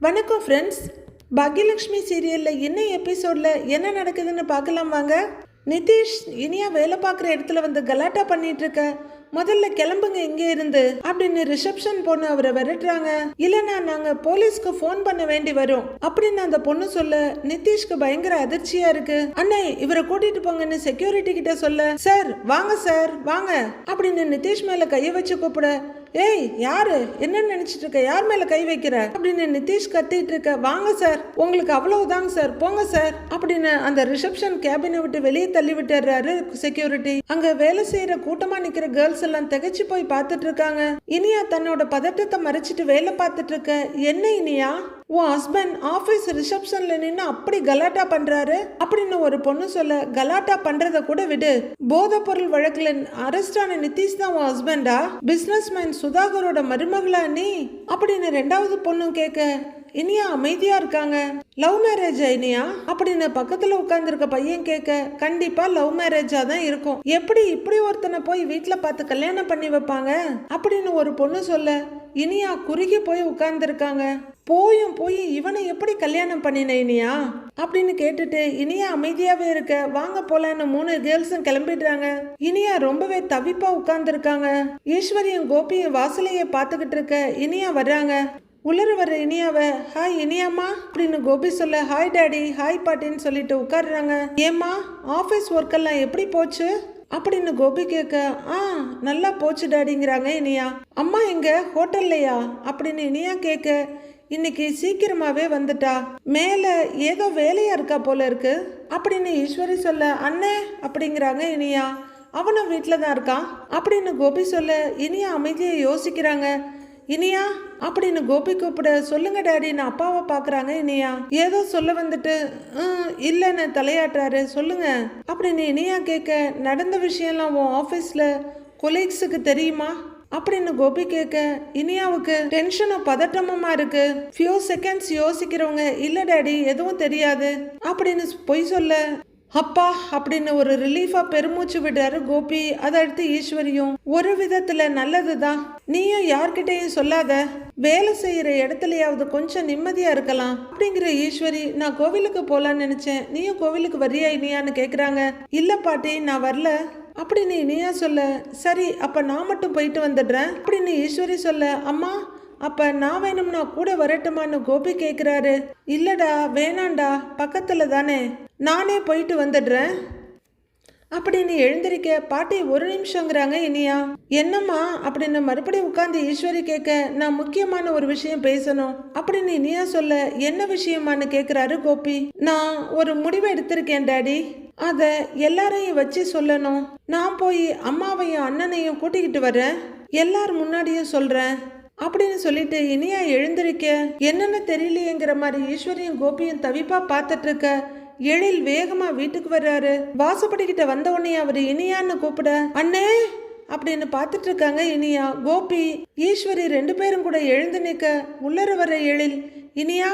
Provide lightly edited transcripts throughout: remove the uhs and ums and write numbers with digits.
வணக்கம் ஃப்ரெண்ட்ஸ். பாக்யலக்ஷ்மி சீரியலில் என்ன எபிசோடில் என்ன நடக்குதுன்னு பார்க்கலாம் வாங்க. நிதிஷ் இனியா வேலை பார்க்குற இடத்துல வந்து கலாட்டா பண்ணிட்டு இருக்க. முதல்ல கிளம்புங்க இங்கே இருந்து அப்படின்னு ரிசப்ஷன் பொண்ணு அவரை விரட்டுறாங்க. இல்லைன்னா நாங்கள் போலீஸ்க்கு ஃபோன் பண்ண வேண்டி வரும் அப்படின்னு அந்த பொண்ணு சொல்ல நிதிஷ்க்கு பயங்கர அதிர்ச்சியா இருக்கு. அண்ணே இவரை கூட்டிட்டு போங்கன்னு செக்யூரிட்டி கிட்ட சொல்ல, சார் வாங்க சார் வாங்க அப்படின்னு நிதிஷ் மேல கையை வச்சு கூப்பிட, ஏய் யாரு என்னன்னு நினைச்சிட்டு இருக்க, யார் மேல கை வைக்கிற அப்படின்னு நிதிஷ் கத்திட்டு இருக்க. வாங்க சார் உங்களுக்கு அவ்வளவுதாங்க சார் போங்க சார் அப்படின்னு அந்த ரிசப்ஷன் கேபினை விட்டு வெளியே தள்ளி விட்டுறாரு செக்யூரிட்டி. அங்க வேலை செய்யற கூட்டமா நிக்கிற கேர்ள்ஸ் எல்லாம் திகைச்சு போய் பார்த்துட்டு இருக்காங்க. இனியா தன்னோட பதட்டத்தை மறைச்சிட்டு வேலை பார்த்துட்டு இருக்க. என்ன இனியா உன் ஹஸ்பண்ட் ஆபீஸ் ரிசப்ஷன்ல நின்று அப்படி கலாட்டா பண்றாரு அப்படின்னு ஒரு பொண்ணு சொல்ல, கலாட்டா பண்றத கூட விடு, போதை பொருள் வழக்குல அரெஸ்ட் ஆன நிதிஷ் தான் உன் ஹஸ்பண்டா, பிசினஸ் மேன் சுதாகரோட மருமகளா நீ அப்படின்னு ரெண்டாவது பொண்ணும் கேட்க இனியா அமைதியா இருக்காங்க. லவ் மேரேஜா இனியா அப்படின்னு பக்கத்துல உட்கார்ந்து இருக்க பையன் கேட்க, கண்டிப்பா லவ் மேரேஜா தான் இருக்கும், எப்படி இப்படி ஒருத்தனை போய் வீட்டுல பார்த்து கல்யாணம் பண்ணி வைப்பாங்க அப்படின்னு ஒரு பொண்ணு சொல்ல இனியா குறுகி போய் உட்கார்ந்து இருக்காங்க. போய் இவனை எப்படி கல்யாணம் பண்ணின இனியா அப்படின்னு கேட்டுட்டு இனியா அமைதியாவே இருக்க. வாங்க போலான்னு 3 கேர்ள்ஸும் கிளம்பிடுறாங்க. இனியா ரொம்பவே தவிப்பா உட்கார்ந்து இருக்காங்க. ஈஸ்வரியும் கோபியும் வாசலையே பார்த்துக்கிட்டு இருக்க. இனியா வர்றாங்க. உள்ளர வர இனியாவை, ஹாய் இனியாமா அப்படின்னு கோபி சொல்ல, ஹாய் டாடி ஹாய் பாட்டின்னு சொல்லிட்டு உட்காடுறாங்க. ஏம்மா ஆஃபீஸ் ஒர்க்கெல்லாம் எப்படி போச்சு அப்படின்னு கோபி கேட்க, நல்லா போச்சு டாடிங்கிறாங்க இனியா. அம்மா எங்க ஹோட்டல்லையா அப்படின்னு இனியா கேட்க, இன்னைக்கு சீக்கிரமாவே வந்துட்டா, மேல ஏதோ வேலையா இருக்கா போல இருக்கு அப்படின்னு ஈஸ்வரி சொல்ல, அண்ணே அப்படிங்கிறாங்க இனியா. அவனும் வீட்டில தான் இருக்கான் அப்படின்னு கோபி சொல்ல இனியா அமைதியை யோசிக்கிறாங்க. இனியா அப்படின்னு கோபி கூப்பிட, சொல்லுங்க டாடி நான் அப்பாவை பாக்குறாங்க இனியா. ஏதோ சொல்ல வந்துட்டு இல்லைன்னு தலையாட்டுறாரு, சொல்லுங்க அப்படின்னு இனியா கேட்க, நடந்த விஷயம்லாம் உன் ஆஃபீஸில் கொலீக்ஸுக்கு தெரியுமா அப்படின்னு கோபி கேட்க இனியாவுக்கு டென்ஷனும் பதட்டமுமா இருக்கு. ஃபியூ செகண்ட்ஸ் யோசிக்கிறவங்க, இல்லை டாடி எதுவும் தெரியாது அப்படின்னு பொய் சொல்ல, அப்பா அப்படின்னு ஒரு ரிலீஃபா பெருமூச்சு விடுறாரு கோபி. அதை அடுத்து ஈஸ்வரியும், ஒரு விதத்துல நல்லதுதான், நீயும் யார்கிட்டையும் சொல்லாத, வேலை செய்யற இடத்துலயாவது கொஞ்சம் நிம்மதியா இருக்கலாம் அப்படிங்கிற ஈஸ்வரி. நான் கோவிலுக்கு போலான்னு நினைச்சேன், நீயும் கோவிலுக்கு வரியா இனியான்னு கேக்குறாங்க. இல்ல பாட்டி நான் வரல அப்படின்னு இனியா சொல்ல, சரி அப்ப நான் மட்டும் போயிட்டு வந்துடுறேன் அப்படின்னு ஈஸ்வரி சொல்ல, அம்மா அப்ப நான் வேணும்னா கூட வரட்டுமான்னு கோபி கேக்குறாரு. இல்லடா வேணாண்டா பக்கத்துல தானே, நானே போயிட்டு வந்துடுறேன் அப்படின்னு எழுந்திருக்க. பாட்டி ஒரு நிமிஷங்கிறாங்க இனியா. என்னம்மா அப்படின்னு மறுபடியும் உட்கார்ந்து ஈஸ்வரி கேட்க, நான் முக்கியமான ஒரு விஷயம் பேசணும் அப்படின்னு இனியா சொல்ல, என்ன விஷயமானு கேக்குறாரு கோபி. நான் ஒரு முடிவை எடுத்திருக்கேன் டாடி, அத எல்லாரையும் வச்சு சொல்லணும், நான் போய் அம்மாவையும் அண்ணனையும் கூட்டிக்கிட்டு வரேன், எல்லார் முன்னாடியும் சொல்றேன் அப்படின்னு சொல்லிட்டு இனியா எழுந்திருக்க. என்னன்னு தெரியலையேங்கிற மாதிரி ஈஸ்வரியும் கோபியும் தவிப்பா பார்த்துட்டு இருக்க. எழில் வேகமா வீட்டுக்கு வர்றாரு. வாசப்படிக்கிட்ட வந்த உடனே அவரு இனியான்னு கூப்பிட, அண்ணே அப்படின்னு பார்த்துட்டு இருக்காங்க இனியா. கோபி ஈஸ்வரி 2 பேரும் கூட எழுந்து நிற்க. உள்ளர வர எழில், இனியா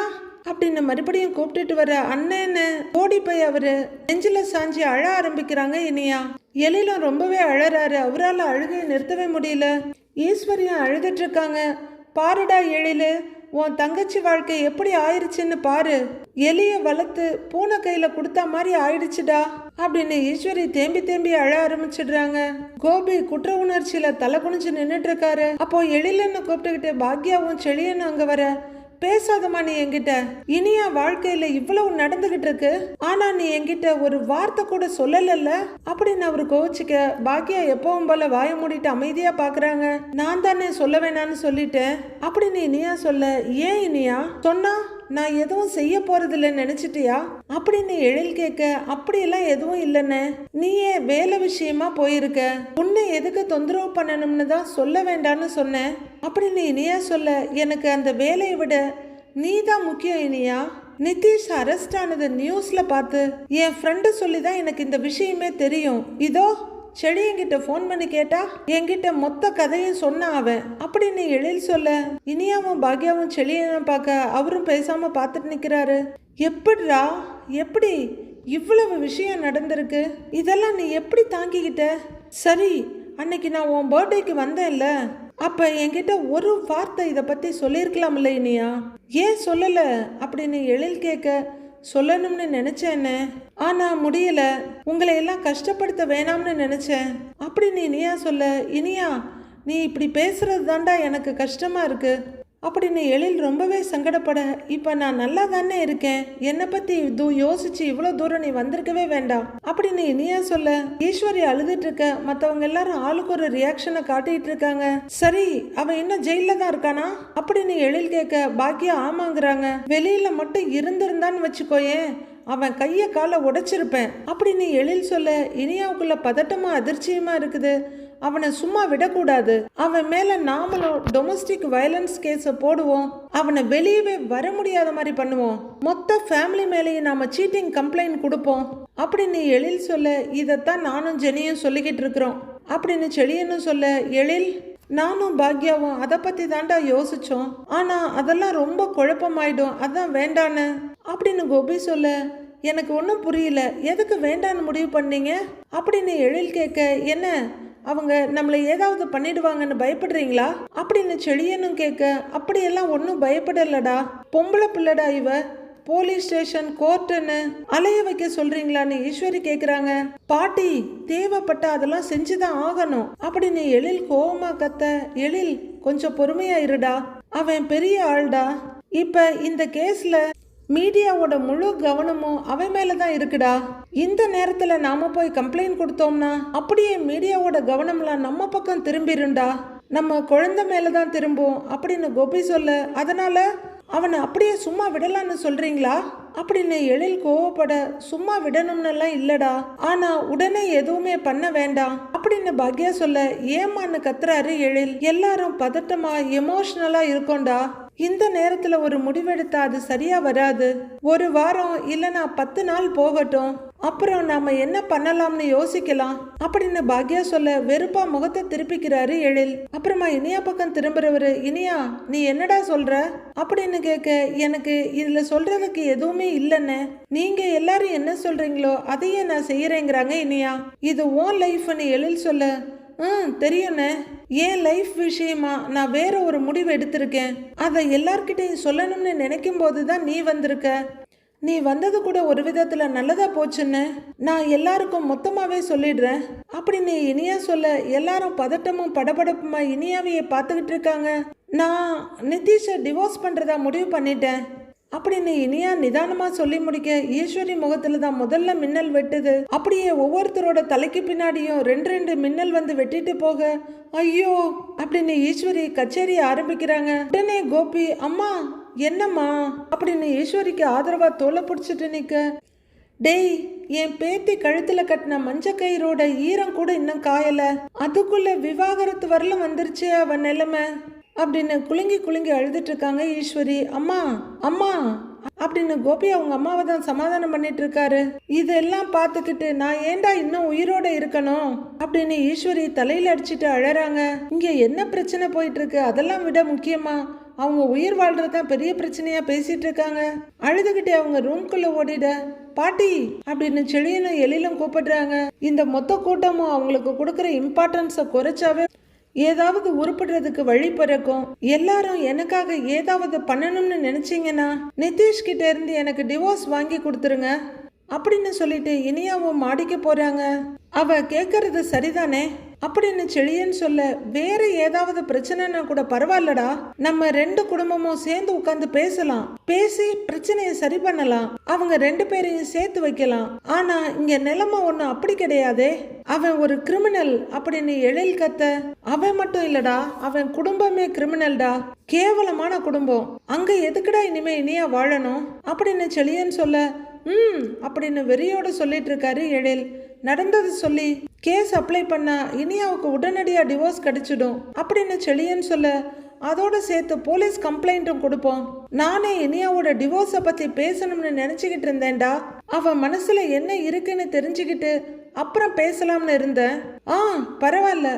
அப்படின்னு மறுபடியும் கூப்பிட்டுட்டு வர, அண்ணன்னு ஓடி போய் அவரு நெஞ்சில சாஞ்சி அழ ஆரம்பிக்கிறாங்க இனியா. எழிலும் ரொம்பவே அழறாரு. அவரால் அழுகையை நிறுத்தவே முடியல. ஈஸ்வரியும் அழுதுட்டு இருக்காங்க. பாருடா எழிலு, உன் தங்கச்சி வாழ்க்கை எப்படி ஆயிடுச்சுன்னு பாரு, எலிய வளர்த்து பூனை கையில கொடுத்தா மாதிரி ஆயிடுச்சுடா அப்படின்னு ஈஸ்வரி தேம்பி தேம்பி அழ ஆரம்பிச்சிடுறாங்க. கோபி குற்ற உணர்ச்சியில தலை குனிஞ்சு நின்றுட்டு இருக்காரு. அப்போ எழிலன்னு கூப்பிட்டுக்கிட்டு பாக்யாவும் செழியன்னு அங்க வர, பேசாதமா நீ என்கிட்ட, இனியா வாழ்க்கையில இவ்வளவு நடந்துகிட்டு இருக்கு, ஆனா நீ என்கிட்ட ஒரு வார்த்தை கூட சொல்லல அப்படின்னு அவரு கோவிச்சுக்க. பாக்கியா எப்பவும் போல வாய மூடிட்டு அமைதியா பாக்குறாங்க. நான் தானே சொல்ல வேணான்னு சொல்லிட்டேன் அப்படின்னு இனியா சொல்ல, ஏன் இனியா சொன்னா நான் எதுவும் செய்ய போறது இல்லைன்னு நினைச்சிட்டியா அப்படின்னு எழில் கேட்க, அப்படியெல்லாம் எதுவும் இல்லைன்னு, நீயே வேலை விஷயமா போயிருக்க, உன்னை எதுக்கு தொந்தரவு பண்ணணும்னு தான் சொல்ல வேண்டான்னு சொன்னேன் அப்படின்னு இனியா சொல்ல, எனக்கு அந்த வேலையை விட நீ தான் முக்கியம் இனியா. நிதிஷ் அரெஸ்ட் ஆனது நியூஸ்ல பார்த்து என் ஃப்ரெண்டு சொல்லி தான் எனக்கு இந்த விஷயமே தெரியும். இதோ செடி என்கிட்ட ஃபோன் பண்ணி கேட்டா என்கிட்ட மொத்த கதையும் சொன்ன அவன் அப்படின்னு எழில் சொல்ல, இனியாவும் பாக்யாவும் செடியனும் பார்க்க அவரும் பேசாம பார்த்துட்டு நிக்கிறாரு. எப்படிரா எப்படி இவ்வளவு விஷயம் நடந்திருக்கு, இதெல்லாம் நீ எப்படி தாங்கிக்கிட்ட? சரி அன்னைக்கு நான் உன் பர்த்டேக்கு வந்தேன்ல, அப்ப என்கிட்ட ஒரு வார்த்தை இதை பத்தி சொல்லியிருக்கலாம்ல இனியா, ஏன் சொல்லல அப்படின்னு எழில் கேட்க, சொல்லணும்னு நினைச்சேன்னு, ஆனா முடியல, உங்களை எல்லாம் கஷ்டப்படுத்த வேணாம்னு நினைச்சேன் அப்படின்னு இனியா சொல்ல, இனியா நீ இப்படி பேசுறது தாண்டா எனக்கு கஷ்டமா இருக்கு அப்படின்னு எழில் ரொம்பவே சங்கடப்பட, இப்போ நான் நல்லா தானே இருக்கேன், என்னை பற்றி யோசிச்சு இவ்வளோ தூரம் நீ வந்திருக்கவே வேண்டாம் அப்படின்னு இனியா சொல்ல, ஈஸ்வரி அழுதுட்டு இருக்க, மற்றவங்க எல்லாரும் ஆளுக்கு ஒரு ரியாக்ஷனை காட்டிட்டு இருக்காங்க. சரி அவன் இன்னும் ஜெயில தான் இருக்கானா அப்படின்னு எழில் கேட்க, பாக்கியா ஆமாங்கிறாங்க, வெளியில மட்டும் இருந்திருந்தான்னு வச்சுக்கோயேன் அவன் கையை காலை உடைச்சிருப்பேன் அப்படின்னு எழில் சொல்ல, இனியாவுக்குள்ள பதட்டமா அதிர்ச்சியுமா இருக்குது. அவனை சும்மா விடக்கூடாது, அவன் மேல நாமளும் டொமஸ்டிக் வயலன்ஸ் கேஸ போடுவோம், அவனை வெளியவே வர முடியாத மாதிரி பண்ணுவோம், மொத்த ஃபேமிலி மேலேயும் நாம சீட்டிங் கம்ப்ளைண்ட் கொடுப்போம் அப்படின்னு எழில் சொல்ல, இதைத்தான் நானும் ஜெனியும் சொல்லிக்கிட்டு இருக்கிறோம் அப்படின்னு செழியனும் சொல்ல, எழில் நானும் பாக்யாவும் அதை பத்தி தாண்டா யோசிச்சோம், ஆனா அதெல்லாம் ரொம்ப குழப்பமாயிடும், அதான் வேண்டான்னு அப்படின்னு கோபி சொல்ல, எனக்கு ஒன்றும் புரியல, எதுக்கு வேண்டான்னு முடிவு பண்ணீங்க அப்படின்னு எழில் கேட்க, என்ன அவங்க நம்மளை ஏதாவது பண்ணிடுவாங்கன்னு பயப்படுறீங்களா அப்படின்னு செழியனும் கேட்க, அப்படியெல்லாம் ஒன்றும் பயப்படலடா, பொம்பளை பிள்ளடா இவ, போலீஸ் ஸ்டேஷன் கோர்ட்டுன்னு அலைய வைக்க சொல்றீங்களான்னு ஈஸ்வரி கேக்குறாங்க. பாட்டி தேவைப்பட்ட அதெல்லாம் செஞ்சுதான் ஆகணும் அப்படின்னு எழில் கோவமா கத்த, எழில் கொஞ்சம் பொறுமையா இருடா, அவன் பெரிய ஆள்டா, இப்ப இந்த கேஸ்ல மீடியாவோட முழு கவனமும் அவன் மேலதான் இருக்குடா, இந்த நேரத்துல நாம போய் கம்ப்ளைண்ட் கொடுத்தோம்னா அப்படியே மீடியாவோட கவனம்லாம் நம்ம பக்கம் திரும்பிருண்டா, நம்ம குழந்தை மேலதான் திரும்பும் அப்படின்னு கோபி சொல்ல, அதனால அவனை அப்படியே சும்மா விடலான்னு சொல்றீங்களா அப்படின்னு எழில் கோவப்பட, சும்மா விடணும்னுலாம் இல்லடா, ஆனா உடனே எதுவுமே பண்ண வேண்டாம் அப்படின்னு பாக்யா சொல்ல, ஏமான்னு கத்துறாரு எழில், எல்லாரும் பதட்டமா எமோஷனலா இருக்கோண்டா, இந்த நேரத்துல ஒரு முடிவெடுத்தா அது சரியா வராது, ஒரு வாரம் இல்லைனா 10 நாள் போகட்டும், அப்புறம் நாம என்ன பண்ணலாம்னு யோசிக்கலாம் அப்படின்னு பாக்யா சொல்ல, வெறுப்பா முகத்தை திருப்பிக்கிறாரு எழில். அப்புறமா இனியா பக்கம் திரும்புறவரு, இனியா நீ என்னடா சொல்ற அப்படின்னு கேட்க, எனக்கு இதுல சொல்றதுக்கு எதுவுமே இல்லைன்னு, நீங்க எல்லாரும் என்ன சொல்றீங்களோ அதையே நான் செய்யறேங்கிறாங்க இனியா, இது ஓன் லைஃப்னு எழில் சொல்ல, தெரியும்ண்ணே, என் லைஃப் விஷயமா நான் வேற ஒரு முடிவு எடுத்திருக்கேன், அதை எல்லார்கிட்டையும் சொல்லணும்னு நினைக்கும் போதுதான் நீ வந்திருக்க, நீ வந்தது கூட ஒரு விதத்துல நல்லதா போச்சுன்னு நான் எல்லாருக்கும் மொத்தமாவே சொல்லிடுறேன் அப்படின்னு இனியா சொல்ல, எல்லாரும் பதட்டமும் படபடப்புமா இனியாவையே பார்த்துக்கிட்டு இருக்காங்க. நான் நிதிஷை டிவோர்ஸ் பண்றதா முடிவு பண்ணிட்டேன் அப்படின்னு இனியா நிதானமா சொல்லி முடிக்க, ஈஸ்வரி முகத்துல தான் முதல்ல மின்னல் வெட்டுது, அப்படியே ஒவ்வொருத்தரோட தலைக்கு பின்னாடியும் 2 மின்னல் வந்து வெட்டிட்டு போக, ஐயோ அப்படின்னு ஈஸ்வரி கச்சேரி ஆரம்பிக்கிறாங்க. உடனே கோபி, அம்மா என்னம்மா அப்படின்னு ஈஸ்வரிக்கு ஆதரவா தோலை பிடிச்சிட்டு நிக்க, டேய் என் பேத்தி கழுத்துல கட்டின மஞ்ச கயிறோட ஈரம் கூட இன்னும் காயல, அதுக்குள்ள விவாகரத்து வரல வந்துருச்சே அவன் நிலைமை அப்படின்னு குலுங்கி குலுங்கி அழுதுட்டு இருக்காங்க ஈஸ்வரி. அம்மா அம்மா அப்படின்னு கோபி அவங்க அம்மாவை தான் சமாதானம் பண்ணிட்டு இருக்காரு. இதெல்லாம் பார்த்துக்கிட்டு நான் ஏண்டா இன்னும் உயிரோட இருக்கணும் அப்படின்னு ஈஸ்வரி தலையில அடிச்சுட்டு அழறாங்க. இங்க என்ன பிரச்சனை போயிட்டு இருக்கு அதெல்லாம் விட முக்கியமா அவங்க உயிர் வாழ்றதுதான் பெரிய பிரச்சனையா பேசிட்டு இருக்காங்க. அழுதுகிட்டே அவங்க ரூம்குள்ள ஓடிட, பாட்டி அப்படின்னு செழியனும் எழிலும் கூப்பிடுறாங்க. இந்த மொத்த கூட்டமும் அவங்களுக்கு கொடுக்குற இம்பார்ட்டன்ஸை குறைச்சாவே ஏதாவது உருப்படுறதுக்கு வழி பிறக்கும். எல்லாரும் எனக்காக ஏதாவது பண்ணணும்னு நினைச்சீங்கன்னா நிதிஷ் கிட்ட இருந்து எனக்கு டிவோர்ஸ் வாங்கி கொடுத்துருங்க அப்படின்னு சொல்லிட்டு இனியாவும் மாடிக்க போறாங்க. அவ கேட்கறது சரிதானே அப்படின்னு செழியன் சொல்ல, வேற ஏதாவது பிரச்சனைனா கூட பரவாயில்லடா, நம்ம 2 குடும்பமும் சேர்ந்து உட்கார்ந்து பேசலாம், பேசி பிரச்சனையை சரி பண்ணலாம், அவங்க 2 பேரையும் சேர்த்து வைக்கலாம். ஆனா இங்க நிலைமை ஒண்ணு அப்படி கிடையாதே, அவன் ஒரு கிரிமினல் அப்படின்னு எழில் கத்த, அவன் மட்டும் இல்லடா அவன் குடும்பமே கிரிமினல்டா, கேவலமான குடும்பம், அங்க எதுக்குடா இனிமே இனியா வாழணும் அப்படின்னு செழியன் சொல்ல, அப்படின்னு வெறியோட சொல்லிட்டு இருக்காரு எழில். நடந்தது சொல்லி கேஸ் அப்ளை பண்ணா இனியாவுக்கு உடனடியா டிவோர்ஸ் கிடைச்சிடும் அப்படின்னு செழியன் சொல்ல, அதோட சேர்த்து போலீஸ் கம்ப்ளைண்ட்டும் கொடுப்போம். நானே இனியாவோட டிவோர்ஸை பத்தி பேசணும்னு நினைச்சுக்கிட்டு இருந்தேன்டா, அவன் மனசுல என்ன இருக்குன்னு தெரிஞ்சுக்கிட்டு அப்புறம் பேசலாம்னு இருந்தேன். பரவாயில்ல,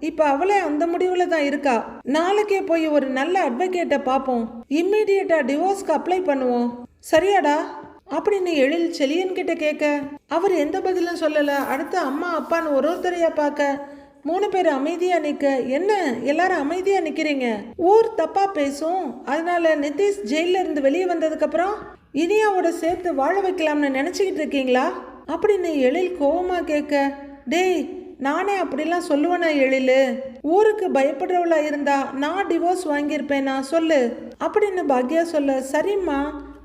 இப்ப அவளே அந்த முடிவுல தான் இருக்கா. நாளைக்கே போய் ஒரு நல்ல அட்வொகேட்டை பார்ப்போம், இம்மீடியட்டா டிவோர்ஸ்க்கு அப்ளை பண்ணுவோம், சரியாடா அப்படின்னு எழில் செழியன் கிட்ட கேட்க, அவர் எந்த பதிலும் சொல்லல. அடுத்து அம்மா அப்பான்னு ஒருத்தரையா பார்க்க, 3 பேர் அமைதியா நிக்க, என்ன எல்லாரும் அமைதியா நிக்கிறீங்க? ஊர் தப்பா பேசும், அதனால நிதிஷ் ஜெயில இருந்து வெளியே வந்ததுக்கு அப்புறம் இனியாவோட சேர்த்து வாழ வைக்கலாம்னு நினைச்சுக்கிட்டு இருக்கீங்களா அப்படின்னு எழில் கோவமா கேட்க, டேய் நானே அப்படிலாம் சொல்லுவேனா எழிலு? ஊருக்கு பயப்படுறவளா இருந்தா நான் டிவோர்ஸ் வாங்கியிருப்பேனா சொல்லு அப்படின்னு பாக்யா சொல்ல, சரிம்மா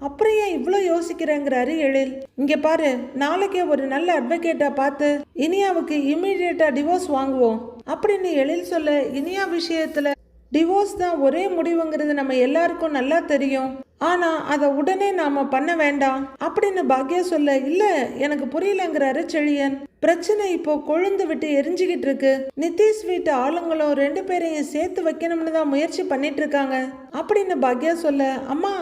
அப்புறம் ஏன் இவ்வளோ யோசிக்கிறேங்கிறாரு எழில். இங்க பாரு, நாளைக்கே ஒரு நல்ல அட்வொகேட்டா பார்த்து இனியாவுக்கு இமீடியட்டா டிவோர்ஸ் வாங்குவோம் அப்படின்னு எழில் சொல்ல, இனியா விஷயத்துல டிவோர்ஸ் தான் ஒரே முடிவுங்கிறது நம்ம எல்லாருக்கும் நல்லா தெரியும், ஆனா அதை உடனே நாம பண்ண வேண்டாம் அப்படின்னு பாக்யா சொல்ல, இல்ல எனக்கு புரியலங்கிறாரு செழியன். பிரச்சனை இப்போ கொழுந்து விட்டு எரிஞ்சுக்கிட்டு இருக்கு. நிதிஷ் வீட்டு ஆளுங்களும் 2 பேரையும் சேர்த்து வைக்கணும்னு தான் முயற்சி பண்ணிட்டு இருக்காங்க அப்படின்னு பாக்யா சொல்ல, அம்மா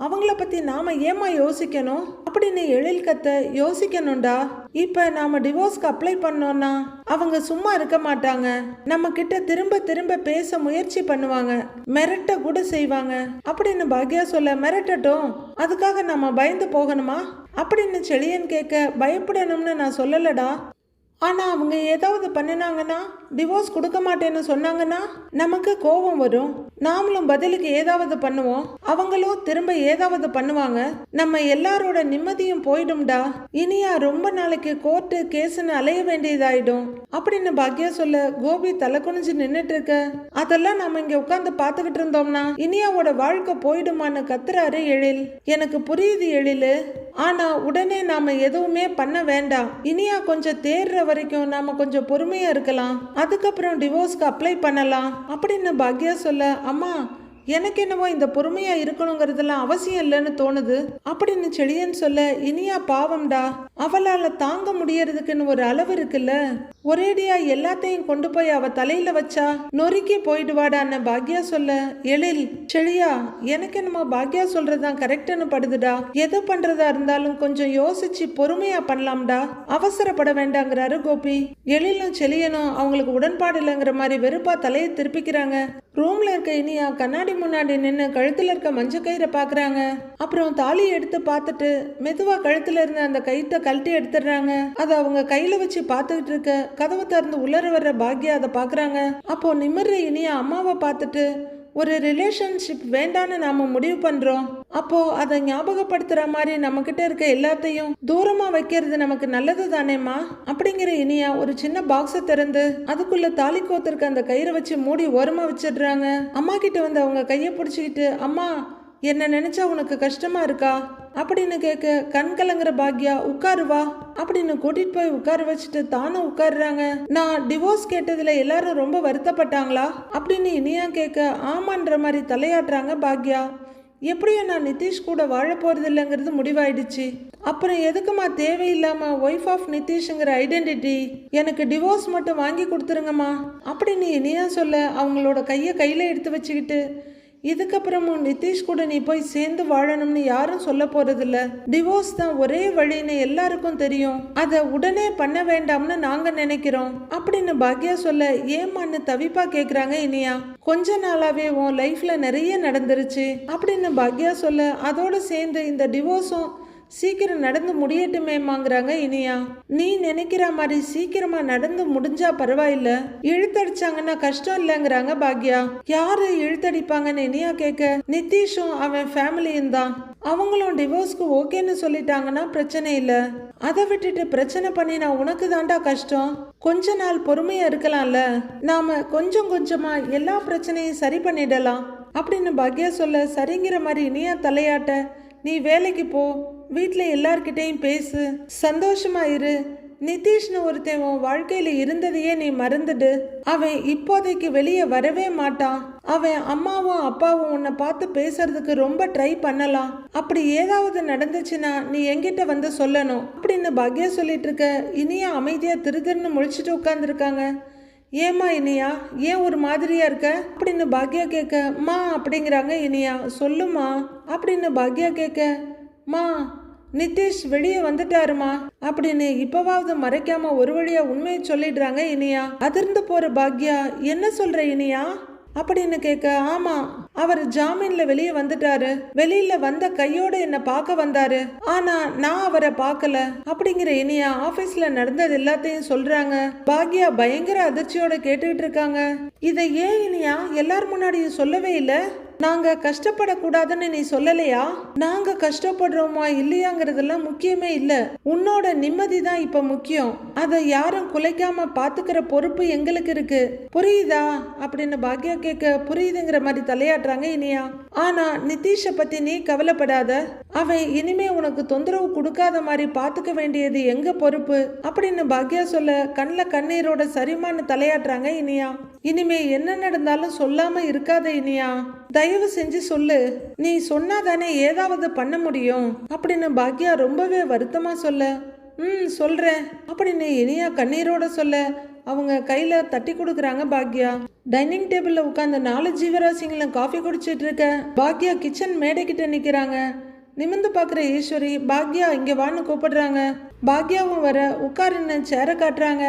அவங்கள பத்தி நாம ஏமா யோசிக்கணும் அப்படின்னு எழில் கத்த, யோசிக்கணும்டா. இப்ப நாம டிவோர்ஸ்க்கு அப்ளை பண்ணோம்னா அவங்க சும்மா இருக்க மாட்டாங்க, நம்ம கிட்ட திரும்ப திரும்ப பேச முயற்சி பண்ணுவாங்க, மிரட்ட கூட செய்வாங்க அப்படின்னு பாக்யா சொல்ல, மிரட்டட்டும், அதுக்காக நம்ம பயந்து போகணுமா அப்படின்னு செழியன் கேட்க, பயப்படணும்னு நான் சொல்லலடா, ஆனா அவங்க ஏதாவது பண்ணினாங்கன்னா, டிவோர்ஸ் கொடுக்க மாட்டேன்னு சொன்னாங்கன்னா நமக்கு கோபம் வரும், நாமளும் பதிலுக்கு ஏதாவது பண்ணுவோம், அவங்களும் திரும்ப ஏதாவது பண்ணுவாங்க, நம்ம எல்லாரோட நிம்மதியும் போயிடும்டா, இனியா ரொம்ப நாளைக்கு கோர்ட்டு கேஸ்ன்னு அலைய வேண்டியதாயிடும் அப்படின்னு பாக்யா சொல்ல, கோபி தலை குனிஞ்சு நின்னுட்டு இருக்க, அதெல்லாம் நம்ம இங்க உட்காந்து பாத்துக்கிட்டு இருந்தோம்னா இனியாவோட வாழ்க்கை போயிடுமான்னு கத்துறாரு எழில். எனக்கு புரியுது எழிலு, ஆனா உடனே நாம எதுவுமே பண்ண வேண்டாம், இனியா கொஞ்சம் தேர்ற வரைக்கும் நாம கொஞ்சம் பொறுமையா இருக்கலாம், அதுக்கப்புறம் டிவோர்ஸ்க்கு அப்ளை பண்ணலாம் அப்படின்னு பாக்யா சொல்ல, அம்மா எனக்கு என்னவோ இந்த பொறுமையா இருக்கணுங்கிறதுலாம் அவசியம் இல்லைன்னு தோணுது அப்படின்னு செழியன் சொல்ல, இனியா பாவம்டா, அவளால தாங்க முடியறதுக்குன்னு ஒரு அளவு இருக்குல்ல, ஒரேடியா எல்லாத்தையும் கொண்டு போய் அவ தலையில வச்சா நொறுக்கி போயிடுவாடான்னு பாக்யா சொல்ல, எழில் செழியா எனக்கு என்னமோ பாக்யா சொல்றதுதான் கரெக்டுன்னு படுதுடா, எது பண்றதா இருந்தாலும் கொஞ்சம் யோசிச்சு பொறுமையா பண்ணலாம்டா, அவசரப்பட வேண்டாங்கிறாரு கோபி. எழிலும் செழியனும் அவங்களுக்கு உடன்பாடு இல்லைங்கிற மாதிரி வெறுப்பா தலையை திருப்பிக்கிறாங்க. ரூம்ல இருக்க இனியா கண்ணாடி முன்னாடி நின்று கழுத்துல இருக்க மஞ்சள் கயிறை பாக்குறாங்க. அப்புறம் தாலியை எடுத்து பார்த்துட்டு மெதுவா கழுத்துல இருந்த அந்த கயிற்றை கழட்டி எடுத்துடுறாங்க. அதை அவங்க கையில வச்சு பார்த்துக்கிட்டு இருக்க கதவை திறந்து உள்ளர வர்ற பாக்யா அதை பாக்குறாங்க. அப்போ நிமிர்ற இனியா அம்மாவை பார்த்துட்டு, ஒரு ரிலேஷன்ஷிப் வேண்டான்னு நாம முடிவு பண்றோம், அப்போ அதை ஞாபகப்படுத்துற மாதிரி நம்ம கிட்ட இருக்க எல்லாத்தையும் தூரமா வைக்கிறது நமக்கு நல்லது தானேம்மா அப்படிங்கிற இனியா ஒரு சின்ன பாக்ஸை திறந்து அதுக்குள்ள தாலி கோத்திருக்க அந்த கயிறை வச்சு மூடி ஓரமா வச்சிடுறாங்க. அம்மா கிட்ட வந்து அவங்க கையை பிடிச்சிக்கிட்டு, அம்மா என்ன நினைச்சா உனக்கு கஷ்டமா இருக்கா அப்படின்னு கேட்க, கண் கலங்குற பாக்யா உட்காருவா அப்படின்னு கூட்டிட்டு போய் உட்கார வச்சுட்டு தானும் உட்காருறாங்க. நான் டிவோர்ஸ் கேட்டதுல எல்லாரும் ரொம்ப வருத்தப்பட்டாங்களா அப்படின்னு இனியா கேட்க, ஆமான்ற மாதிரி தலையாட்டுறாங்க பாக்யா. எப்படியும் நான் நிதிஷ் கூட வாழ போறது இல்லைங்கிறது முடிவாயிடுச்சு, அப்புறம் எதுக்குமா தேவையில்லாம ஒய்ஃப் ஆஃப் நிதிஷ்ங்கிற ஐடென்டிட்டி, எனக்கு டிவோர்ஸ் மட்டும் வாங்கி கொடுத்துருங்கம்மா அப்படின்னு இனியா சொல்ல, அவங்களோட கையை கையில எடுத்து வச்சுக்கிட்டு, இதுக்கப்புறமும் நிதிஷ் கூட நீ போய் சேர்ந்து வாழணும்னு யாரும் சொல்ல போறதில்ல, டிவோர்ஸ் தான் ஒரே வழின்னு எல்லாருக்கும் தெரியும், அதை உடனே பண்ண வேண்டாம்னு நாங்க நினைக்கிறோம் அப்படின்னு பாக்யா சொல்ல, ஏமான்னு தவிப்பா கேக்குறாங்க இனியா. கொஞ்ச நாளாவே உன் லைஃப்ல நிறைய நடந்துருச்சு அப்படின்னு பாக்யா சொல்ல, அதோட சேர்ந்து இந்த டிவோர்ஸும் சீக்கிரம் நடந்து முடியட்டுமேமாங்கிறாங்க இனியா. நீ நினைக்கிற மாதிரி சீக்கிரமா நடந்து முடிஞ்சா பரவாயில்ல, இழுத்தடிச்சாங்கன்னா கஷ்டம் இல்லைங்கிறாங்க பாக்யா. யாரு இழுத்தடிப்பாங்கன்னு இனியா கேட்க, நிதிஷும் அவன் ஃபேமிலியும் தான், அவங்களும் டிவோர்ஸ்க்கு ஓகேன்னு சொல்லிட்டாங்கன்னா பிரச்சனை இல்லை, அதை விட்டுட்டு பிரச்சனை பண்ணி நான் உனக்கு தாண்டா கஷ்டம், கொஞ்ச நாள் பொறுமையா இருக்கலாம்ல, நாம கொஞ்சம் கொஞ்சமா எல்லா பிரச்சனையும் சரி பண்ணிடலாம் அப்படின்னு பாக்யா சொல்ல, சரிங்கிற மாதிரி இனியா தலையாட்ட, நீ வேலைக்கு போ, வீட்டில் எல்லார்கிட்டையும் பேசு, சந்தோஷமா இரு, நிதிஷ்னு ஒருத்தன் உன் வாழ்க்கையில இருந்ததையே நீ மறந்துடு, அவன் இப்போதைக்கு வெளியே வரவே மாட்டான், அவன் அம்மாவும் அப்பாவும் உன்னை பார்த்து பேசுறதுக்கு ரொம்ப ட்ரை பண்ணலாம், அப்படி ஏதாவது நடந்துச்சுன்னா நீ என்கிட்ட வந்து சொல்லணும் அப்படின்னு பாக்யா சொல்லிட்டு இருக்க. இனியா அமைதியா திருதிருன்னு முழிச்சிட்டு உட்கார்ந்துருக்காங்க. ஏமா இனியா ஏன் ஒரு மாதிரியா இருக்க அப்படின்னு பாக்யா கேட்க, மா அப்படிங்கிறாங்க இனியா. சொல்லுமா அப்படின்னு பாக்யா கேட்க, மா நிதிஷ் வெளியே வந்துட்டாருமா அப்படின்னு இப்பவாவது மறைக்காம ஒரு வழியா உண்மையை சொல்லிடுறாங்க இனியா. அதிர்ந்து போற பாக்யா, என்ன சொல்ற இனியா அப்படின்னு கேட்க, ஆமா, அவர் ஜாமீன்ல வெளியே வந்துட்டாரு. வெளியில வந்த கையோட என்ன பார்க்க வந்தாரு. ஆனா நான் அவரை பார்க்கல அப்படிங்கிற இனியா ஆபீஸ்ல நடந்தது எல்லாத்தையும் சொல்றாங்க. பாக்யா பயங்கர அதிர்ச்சியோட கேட்டுக்கிட்டு இருக்காங்க. இதை ஏன் இனியா எல்லார் முன்னாடியும் சொல்லவே இல்லை? நாங்க கஷ்டப்படக்கூடாதுன்னு நீ சொல்லலையா? நாங்க கஷ்டப்படுறோமா இல்லையாங்கிறதெல்லாம் முக்கியமே இல்ல. உன்னோட நிம்மதி தான் இப்ப முக்கியம். அதை யாரும் குலைக்காம பாத்துக்கிற பொறுப்பு எங்களுக்கு இருக்கு, புரியுதா அப்படின்னு பாக்யா கேட்க, புரியுதுங்கிற மாதிரி தலையாட்டுறாங்க இனியா. ஆனா நிதிஷ பத்தி நீ கவலைப்படாத. அவன் இனிமே உனக்கு தொந்தரவு கொடுக்காத மாதிரி பாத்துக்க வேண்டியது எங்க பொறுப்பு அப்படின்னு பாக்யா சொல்ல, கண்ணில் கண்ணீரோட சரிமான்னு தலையாட்டுறாங்க இனியா. இனிமே என்ன நடந்தாலும் சொல்லாம இருக்காத இனியா, தயவு செஞ்சு சொல்லு. நீ சொன்னாதானே ஏதாவது பண்ண முடியும் அப்படின்னு பாக்யா ரொம்பவே வருத்தமா சொல்ல, சொல்றேன் அப்படின்னு இனியா கண்ணீரோட சொல்ல, அவங்க கையில தட்டி கொடுக்குறாங்க பாக்யா. டைனிங் டேபிள்ல உட்கார்ந்த 4 ஜீவராசிங்களும் காஃபி குடிச்சிட்டு இருக்க பாக்யா கிச்சன் மேடைக்கிட்ட நிக்கிறாங்க. நிமிந்து பாக்குற ஈஸ்வரி பாக்யா இங்க வான்னு கூப்பிடுறாங்க. பாக்யாவும் வர உட்காருன்னு சேர காட்டுறாங்க.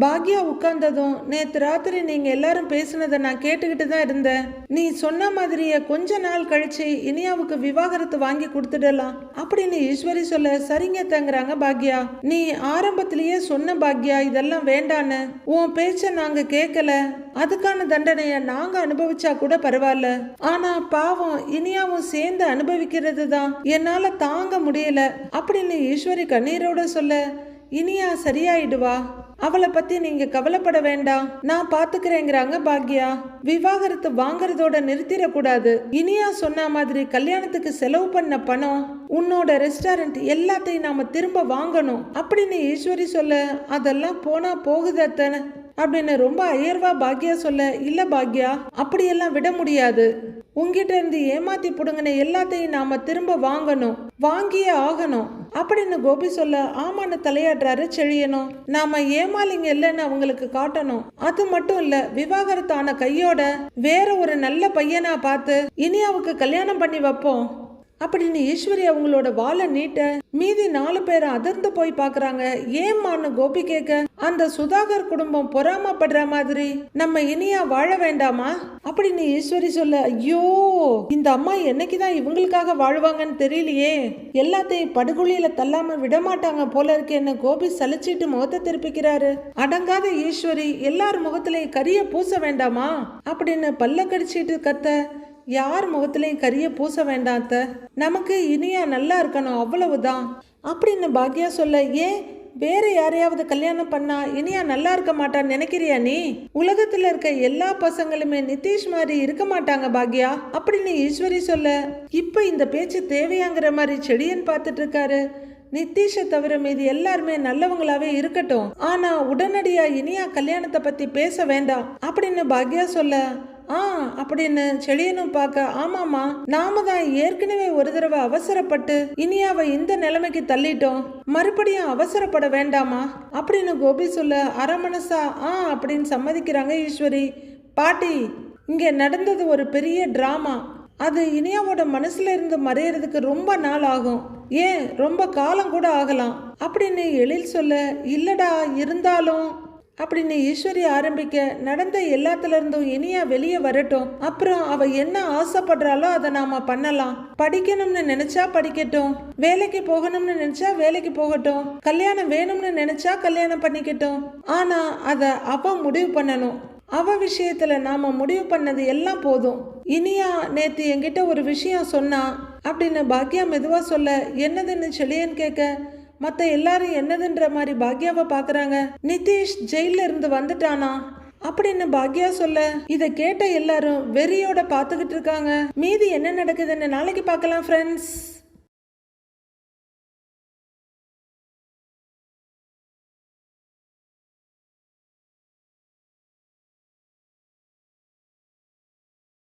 பாக்யா உட்கார்ந்ததும், நேத்து ராத்திரி நீங்க எல்லாரும் பேசுனதை நான் கேட்டுக்கிட்டு தான் இருந்தேன். நீ சொன்ன மாதிரியே கொஞ்ச நாள் கழிச்சு இனியாவுக்கு விவாகரத்து வாங்கி கொடுத்துடலாம் அப்படின்னு ஈஸ்வரி சொல்ல, சரிங்க தங்குறாங்க பாக்யா. நீ ஆரம்பத்திலேயே சொன்ன பாக்யா இதெல்லாம் வேண்டான்னு. உன் பேச்ச நாங்க கேட்கல, அதுக்கான தண்டனைய நாங்க அனுபவிச்சா கூட பரவாயில்ல. ஆனா பாவம் இனியாவும் சேர்ந்து அனுபவிக்கிறது தான் என்னால தாங்க முடியல அப்படின்னு ஈஸ்வரி கண்ணீரோட சொல்ல, இனியா சரியாயிடுவா, அவளை பத்தி நீங்க கவலைப்பட வேண்டாம், நான் பாத்துக்கிறேங்கிறாங்க பாக்யா. விவாகரத்து வாங்கறதோட நிறுத்திடக்கூடாது. இனியா சொன்ன மாதிரி கல்யாணத்துக்கு செலவு பண்ண பணம், உன்னோட ரெஸ்டாரண்ட் எல்லாத்தையும் நாம திரும்ப வாங்கணும் அப்படின்னு ஈஸ்வரி சொல்ல, அதெல்லாம் போனா போகுது அத்தனை அப்படின்னு ரொம்ப அயர்வா பாக்யா சொல்ல, இல்ல பாக்யா அப்படியெல்லாம் விட முடியாது. உங்ககிட்ட இருந்து ஏமாத்தி புடுங்கின எல்லாத்தையும் நாம திரும்ப வாங்கணும், வாங்கியே ஆகணும் அப்படின்னு கோபி சொல்ல, ஆமான்னு தலையாடுறாரு செழியனும். நாம ஏமாலிங்க இல்லைன்னு அவங்களுக்கு காட்டணும். அது மட்டும் இல்ல, விவாகரத்தான கையோட வேற ஒரு நல்ல பையனா பார்த்து இனியாவுக்கு கல்யாணம் பண்ணி வைப்போம் அப்படின்னு ஈஸ்வரி அவங்களோட வாழை நீட்ட மீதி 4 பேரை அதிர்ந்து போய் பாக்குறாங்க. ஏம்மான்னு கோபி கேட்க, அந்த சுதாகர் குடும்பம் பொறாமப்படுற மாதிரி நம்ம இனியா வாழ வேண்டாமா அப்படின்னு ஈஸ்வரி சொல்ல, ஐயோ இந்த அம்மா என்னைக்குதான் இவங்களுக்காக வாழ்வாங்கன்னு தெரியலையே, எல்லாத்தையும் படுகொலியில தள்ளாம விடமாட்டாங்க போல இருக்கேன்னு கோபி சலிச்சிட்டு முகத்தை திருப்பிக்கிறாரு. அடங்காத ஈஸ்வரி எல்லார் முகத்திலையும் கரிய பூச வேண்டாமா அப்படின்னு பல்ல கடிச்சிட்டு கத்த, யார் முகத்திலையும் கரிய பூச வேண்டாத்த, நமக்கு இனியா நல்லா இருக்கணும் அவ்வளவுதான் அப்படின்னு பாக்யா சொல்ல, ஏன் வேற யாரையாவது கல்யாணம் பண்ணா இனியா நல்லா இருக்க மாட்டான்னு நினைக்கிறியா நீ? உலகத்துல இருக்க எல்லா பசங்களுமே நிதிஷ் மாதிரி இருக்க மாட்டாங்க பாக்யா அப்படின்னு ஈஸ்வரி சொல்ல, இப்ப இந்த பேச்சு தேவையாங்கிற மாதிரி செடியன் பார்த்துட்டு இருக்காரு. நிதிஷை தவிர மீது எல்லாருமே நல்லவங்களாவே இருக்கட்டும், ஆனா உடனடியா இனியா கல்யாணத்தை பத்தி பேச வேண்டாம் அப்படின்னு பாக்யா சொல்ல, அப்படின்னு செழியனும் பார்க்க, ஆமாமா நாம தான் ஏற்கனவே ஒரு தடவை அவசரப்பட்டு இனியாவை இந்த நிலைமைக்கு தள்ளிட்டோம், மறுபடியும் அவசரப்பட வேண்டாமா அப்படின்னு கோபி சொல்ல, அரை மனசா அப்படின்னு சம்மதிக்கிறாங்க ஈஸ்வரி. பாட்டி, இங்க நடந்தது ஒரு பெரிய டிராமா, அது இனியாவோட மனசுல இருந்து மறையறதுக்கு ரொம்ப நாள் ஆகும், ஏன் ரொம்ப காலம் கூட ஆகலாம் அப்படின்னு எழில் சொல்ல, இல்லடா இருந்தாலும் அப்படின்னு ஈஸ்வரி ஆரம்பிக்க, நடந்த எல்லாத்துல இருந்தும் இனியா வெளியே வரட்டும், அப்புறம் அவ என்ன ஆசைப்படுறாளோ அதை நாம பண்ணலாம். படிக்கணும்னு நினைச்சா படிக்கட்டும், வேலைக்கு போகணும்னு நினைச்சா வேலைக்கு போகட்டும், கல்யாணம் வேணும்னு நினைச்சா கல்யாணம் பண்ணிக்கட்டும், ஆனா அத அவ முடிவு பண்ணணும். அவ விஷயத்துல நாம முடிவு பண்ணது எல்லாம் போதும். இனியா நேத்து என்கிட்ட ஒரு விஷயம் சொன்னா அப்படின்னு பாக்யா மெதுவா சொல்ல, என்னதுன்னு செழியன் கேட்க, மத்த எல்லாரும் என்னதுன்ற மாதிரி பாக்யாவை பாக்குறாங்க. நிதிஷ் ஜெயில இருந்து வந்துட்டானா அப்படின்னு பாக்யா சொல்ல, இத கேட்ட எல்லாரும் வெறியோட பாத்துக்கிட்டு இருக்காங்க. மீதி என்ன நடக்குதுன்னு நாளைக்கு பார்க்கலாம் ஃப்ரெண்ட்ஸ்.